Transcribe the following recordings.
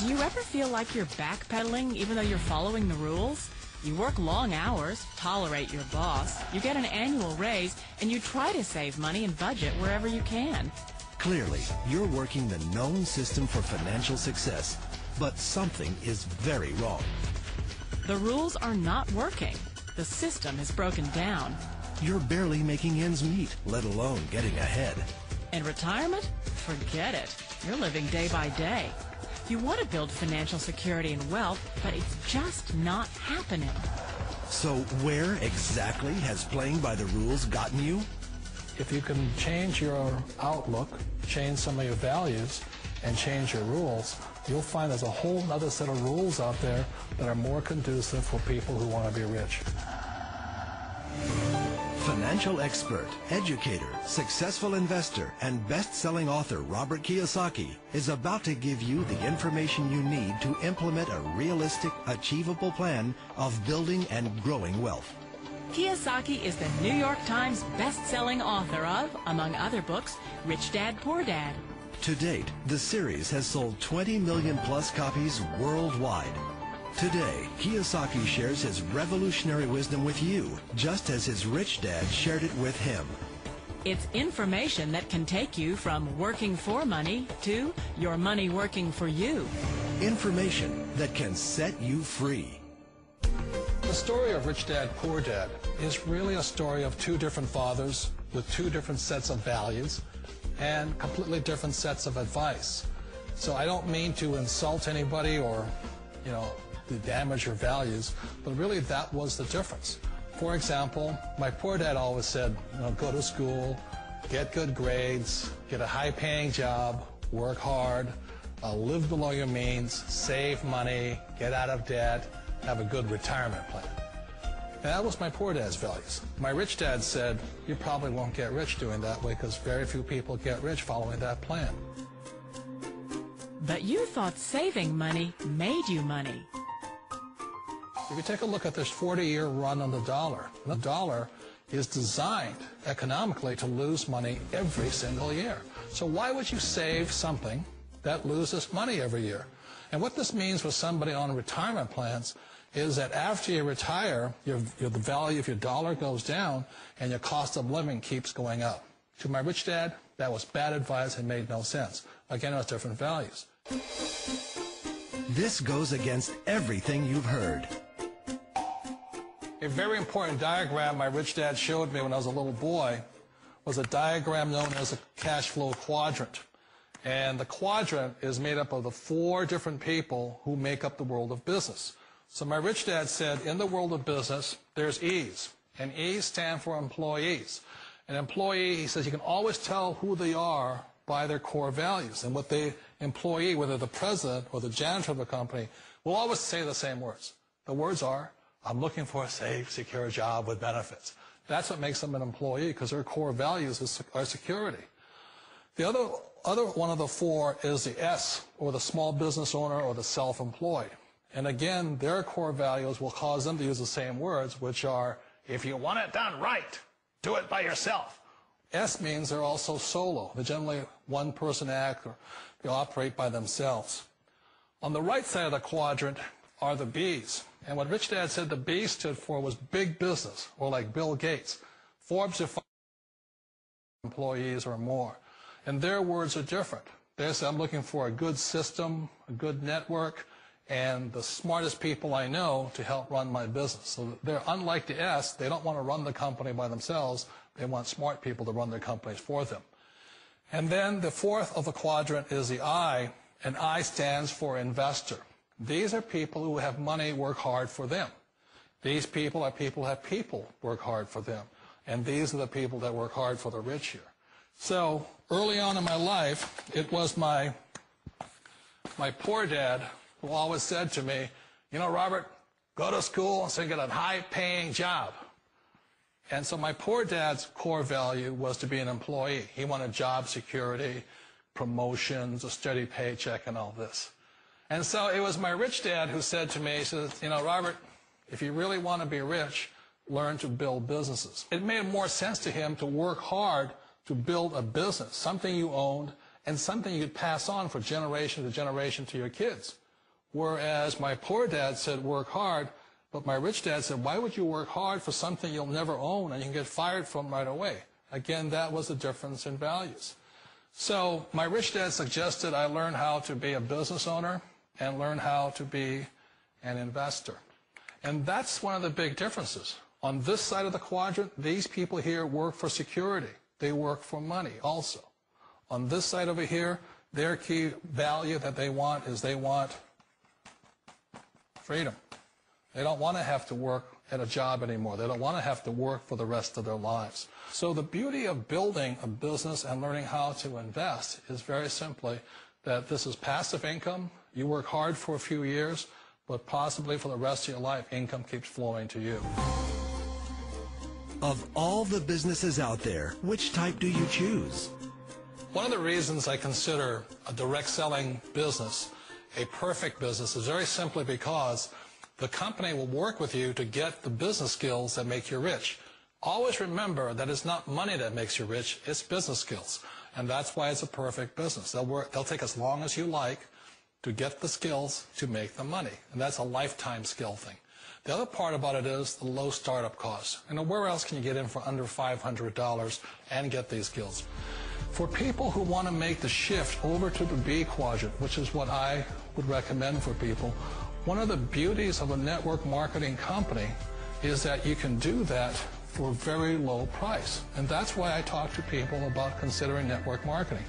Do you ever feel like you're backpedaling even though you're following the rules? You work long hours, tolerate your boss, you get an annual raise, and you try to save money and budget wherever you can. Clearly, you're working the known system for financial success, but something is very wrong. The rules are not working. The system is broken down. You're barely making ends meet, let alone getting ahead. And retirement? Forget it. You're living day by day. You want to build financial security and wealth, but it's just not happening. So where exactly has playing by the rules gotten you? If you can change your outlook, change some of your values, and change your rules, you'll find there's a whole other set of rules out there that are more conducive for people who want to be rich. Financial expert, educator, successful investor, and best-selling author Robert Kiyosaki is about to give you the information you need to implement a realistic, achievable plan of building and growing wealth. Kiyosaki is the New York Times best-selling author of, among other books, Rich Dad, Poor Dad. To date, the series has sold 20 million plus copies worldwide. Today, Kiyosaki shares his revolutionary wisdom with you, just as his rich dad shared it with him. It's information that can take you from working for money to your money working for you. Information that can set you free. The story of Rich Dad, Poor Dad is really a story of two different fathers with two different sets of values and completely different sets of advice. So I don't mean to insult anybody or, to damage your values, but really that was the difference. For example, my poor dad always said, go to school, get good grades, get a high-paying job, work hard, live below your means, save money, get out of debt, have a good retirement plan. And that was my poor dad's values. My rich dad said, you probably won't get rich doing that way because very few people get rich following that plan. But you thought saving money made you money. If you take a look at this 40-year run on the dollar is designed economically to lose money every single year. So why would you save something that loses money every year? And what this means for somebody on retirement plans is that after you retire, the value of your dollar goes down and your cost of living keeps going up. To my rich dad, that was bad advice and made no sense. Again, it was different values. This goes against everything you've heard. A very important diagram my rich dad showed me when I was a little boy was a diagram known as a cash flow quadrant. And the quadrant is made up of the four different people who make up the world of business. So my rich dad said, in the world of business, there's E's. And E's stand for employees. An employee, he says, you can always tell who they are by their core values. And what the employee, whether the president or the janitor of the company, will always say the same words. The words are, I'm looking for a safe, secure job with benefits. That's what makes them an employee, because their core values are security. The other one of the four is the S, or the small business owner or the self-employed. And again, their core values will cause them to use the same words, which are, if you want it done right, do it by yourself. S means they're also solo. They're generally one-person act, or they operate by themselves. On the right side of the quadrant are the B's. And what Rich Dad said the B stood for was big business, or like Bill Gates. Forbes are 5 employees or more. And their words are different. They say, I'm looking for a good system, a good network, and the smartest people I know to help run my business. So they're unlike the S. They don't want to run the company by themselves. They want smart people to run their companies for them. And then the fourth of the quadrant is the I, and I stands for investor. These are people who have money work hard for them. These people are people who have people work hard for them. And these are the people that work hard for the rich here. So early on in my life, it was my poor dad who always said to me, Robert, go to school and so get a high-paying job. And so my poor dad's core value was to be an employee. He wanted job security, promotions, a steady paycheck, and all this. And so it was my rich dad who said to me, he says, Robert, if you really want to be rich, learn to build businesses. It made more sense to him to work hard to build a business, something you owned and something you could pass on for generation to generation to your kids. Whereas my poor dad said work hard, but my rich dad said, why would you work hard for something you'll never own and you can get fired from right away? Again, that was the difference in values. So my rich dad suggested I learn how to be a business owner and learn how to be an investor. And that's one of the big differences. On this side of the quadrant, these people here work for security. They work for money also. On this side over here, their key value that they want is they want freedom. They don't want to have to work at a job anymore. They don't want to have to work for the rest of their lives. So the beauty of building a business and learning how to invest is very simply that this is passive income. You work hard for a few years, but possibly for the rest of your life, income keeps flowing to you. Of all the businesses out there, which type do you choose? One of the reasons I consider a direct selling business a perfect business is very simply because the company will work with you to get the business skills that make you rich. Always remember that it's not money that makes you rich, it's business skills. And that's why it's a perfect business. They'll take as long as you like to get the skills to make the money. And that's a lifetime skill thing. The other part about it is the low startup cost. And where else can you get in for under $500 and get these skills? For people who want to make the shift over to the B quadrant, which is what I would recommend for people, one of the beauties of a network marketing company is that you can do that for a very low price. And that's why I talk to people about considering network marketing.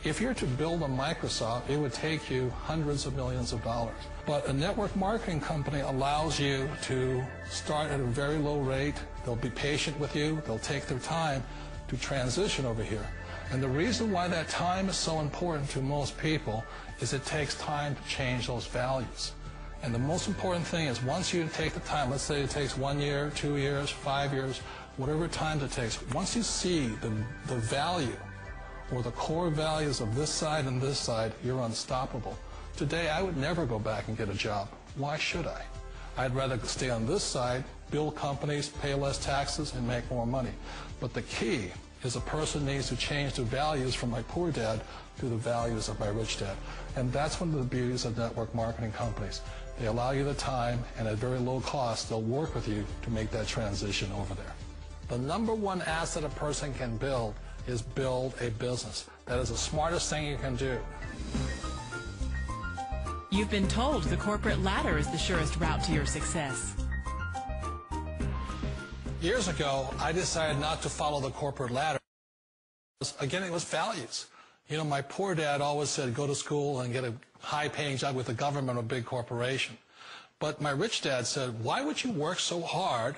If you're to build a Microsoft, it would take you hundreds of millions of dollars. But a network marketing company allows you to start at a very low rate. They'll be patient with you. They'll take their time to transition over here. And the reason why that time is so important to most people is it takes time to change those values. And the most important thing is once you take the time, let's say it takes 1 year, 2 years, 5 years, whatever time it takes, once you see the value or the core values of this side and this side, you're unstoppable. Today, I would never go back and get a job. Why should I? I'd rather stay on this side, build companies, pay less taxes, and make more money. But the key is a person needs to change the values from my poor dad to the values of my rich dad. And that's one of the beauties of network marketing companies. They allow you the time, and at very low cost, they'll work with you to make that transition over there. The number one asset a person can build is build a business. That is the smartest thing you can do. You've been told the corporate ladder is the surest route to your success. Years ago, I decided not to follow the corporate ladder. Again, it was values. You know, my poor dad always said, go to school and get a high-paying job with the government or a big corporation. But my rich dad said, why would you work so hard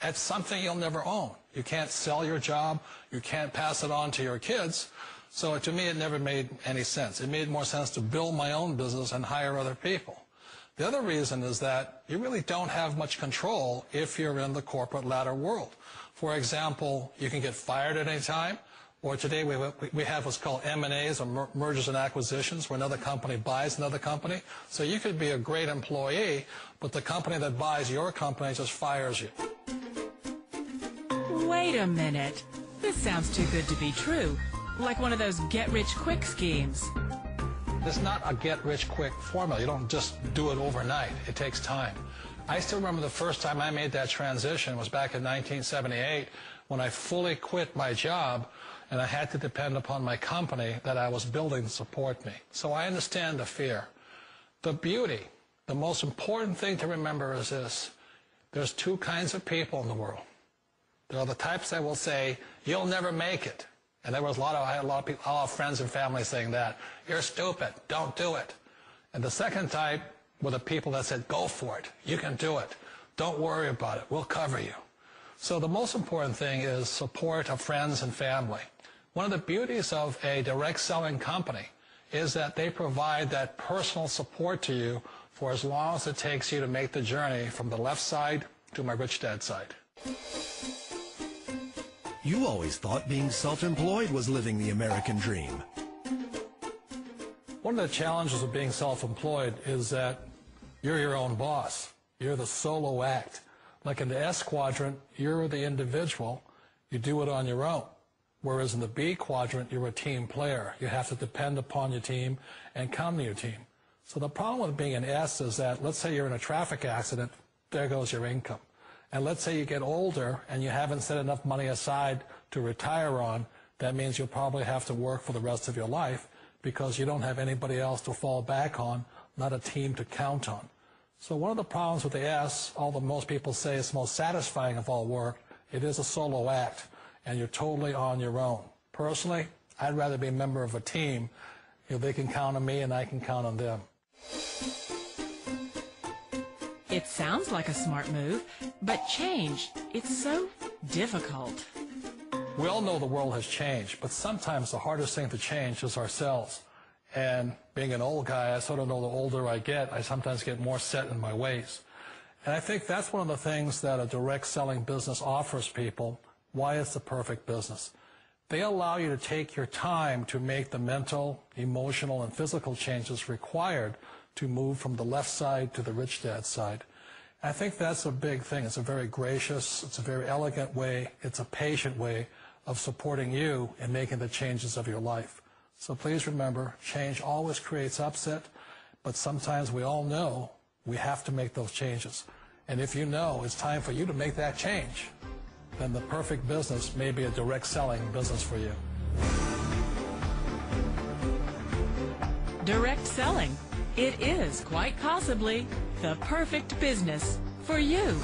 at something you'll never own? You can't sell your job. You can't pass it on to your kids. So to me, it never made any sense. It made more sense to build my own business and hire other people. The other reason is that you really don't have much control if you're in the corporate ladder world. For example, you can get fired at any time, or today we have what's called M&As, or mergers and acquisitions, where another company buys another company. So you could be a great employee, but the company that buys your company just fires you. Wait a minute. This sounds too good to be true. Like one of those get-rich-quick schemes. It's not a get-rich-quick formula. You don't just do it overnight. It takes time. I still remember the first time I made that transition was back in 1978 when I fully quit my job and I had to depend upon my company that I was building to support me. So I understand the fear. The beauty, the most important thing to remember is this. There's two kinds of people in the world. There are the types that will say, you'll never make it. And I had a lot of people, a lot of friends and family saying that. You're stupid. Don't do it. And the second type were the people that said, go for it. You can do it. Don't worry about it. We'll cover you. So the most important thing is support of friends and family. One of the beauties of a direct selling company is that they provide that personal support to you for as long as it takes you to make the journey from the left side to my rich dad side. You always thought being self-employed was living the American dream. One of the challenges of being self-employed is that you're your own boss. You're the solo act. Like in the S quadrant, you're the individual. You do it on your own. Whereas in the B quadrant, you're a team player. You have to depend upon your team and come to your team. So the problem with being an S is that, let's say you're in a traffic accident, there goes your income. And let's say you get older and you haven't set enough money aside to retire on, that means you'll probably have to work for the rest of your life because you don't have anybody else to fall back on, not a team to count on. So one of the problems with the S, although most people say it's the most satisfying of all work, it is a solo act, and you're totally on your own. Personally, I'd rather be a member of a team. They can count on me and I can count on them. It sounds like a smart move, but change, it's so difficult. We all know the world has changed, but sometimes the hardest thing to change is ourselves. And being an old guy, I sort of know the older I get, I sometimes get more set in my ways. And I think that's one of the things that a direct selling business offers people, why it's the perfect business. They allow you to take your time to make the mental, emotional, and physical changes required to move from the left side to the rich dad side. I think that's a big thing. It's a very gracious, it's a very elegant way, it's a patient way of supporting you in making the changes of your life. So please remember, change always creates upset, but sometimes we all know we have to make those changes. And if you know it's time for you to make that change, then the perfect business may be a direct selling business for you. Direct selling. It is quite possibly the perfect business for you.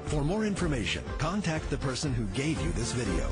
For more information, contact the person who gave you this video.